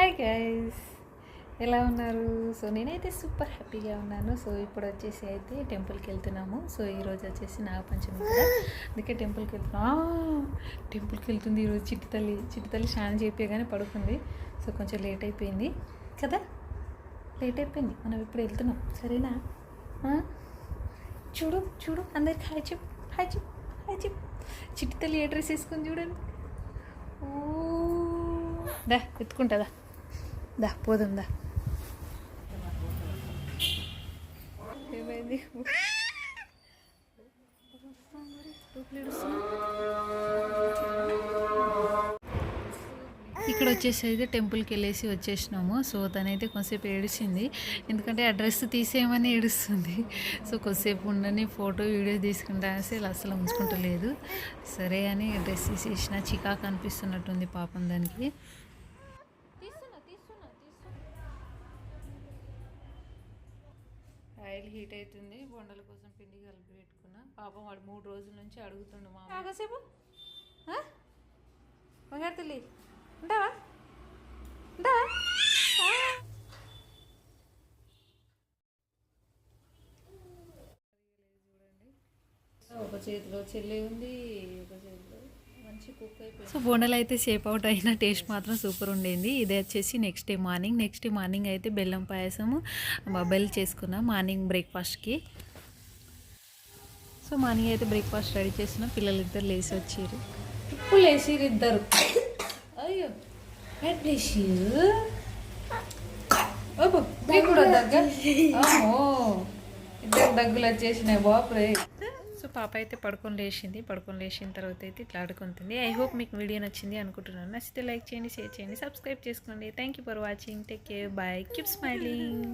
Hi guys, ఎలా ఉన్నారు? So నేనైతే సూపర్ హ్యాపీగా ఉన్నాను. సో ఇప్పుడు వచ్చేసి అయితే టెంపుల్కి వెళ్తున్నాము. సో ఈరోజు వచ్చేసి నాగపంచమి కదా, అందుకే టెంపుల్కి వెళ్తుంది ఈరోజు. చిట్టి తల్లి స్నానం చేయించగానే పడుకుంది. సో కొంచెం లేట్ అయిపోయింది కదా, మనం ఇప్పుడు వెళ్తున్నాం. సరేనా? చూడు చూడు, అందరికి హాయ్ చెప్పు. చిట్టి తల్లి ఏ డ్రెస్ వేసుకొని చూడండి. దా ఎత్తుకుంటుందా, దా పోదాం దా. ఏమైంది? ఇక్కడ వచ్చేసి అయితే టెంపుల్కి వెళ్ళేసి వచ్చేసినాము. సో తనైతే కొంతసేపు ఏడిచింది, ఎందుకంటే ఆ డ్రెస్ తీసేయమని ఏడుస్తుంది. సో కొద్దిసేపు ఉండని ఫోటో వీడియో తీసుకుంటా అనేసి అసలు ఉంచుకుంటలేదు. సరే అని డ్రెస్ తీసేసిన, చికాకు అనిపిస్తున్నట్టుంది పాపం దానికి. ఆయిల్ హీట్ అవుతుంది, బొండల కోసం పిండి కలిపి పెట్టుకున్నా. పాపం వాడు 3 రోజుల నుంచి అడుగుతుండు మా కాసేపు. బంగారు తల్లి ఉంటావా? చూడండి, ఒక చేతిలో చెల్లి ఉంది, ఒక చేతిలో మంచి కుక్ అయిపోయింది. సో బోండలు అయితే షేప్ అవుట్ అయిన టేస్ట్ మాత్రం సూపర్ ఉండేది. ఇది వచ్చేసి నెక్స్ట్ డే మార్నింగ్ అయితే బెల్లం పాయసము బొబ్బలు చేసుకున్నాం మార్నింగ్ బ్రేక్ఫాస్ట్కి. సో మార్నింగ్ అయితే బ్రేక్ఫాస్ట్ రెడీ చేసిన, పిల్లలు ఇద్దరు లేచి వచ్చారు. ఇప్పుడు లేచిరు ఇద్దరు. అయ్యో కూడా దగ్గర ఇద్దరు దగ్గులు వచ్చేసినాయి బాపురే. సో పాప అయితే పడుకొని లేచిన తర్వాత అయితే ఇట్లా ఆడుకుంటుంది. ఐ హోప్ మీకు వీడియో నచ్చింది అనుకుంటున్నాను. నచ్చితే లైక్ చేయండి, షేర్ చేయండి, సబ్స్క్రైబ్ చేసుకోండి. Thank you for watching. Take care, bye, keep smiling.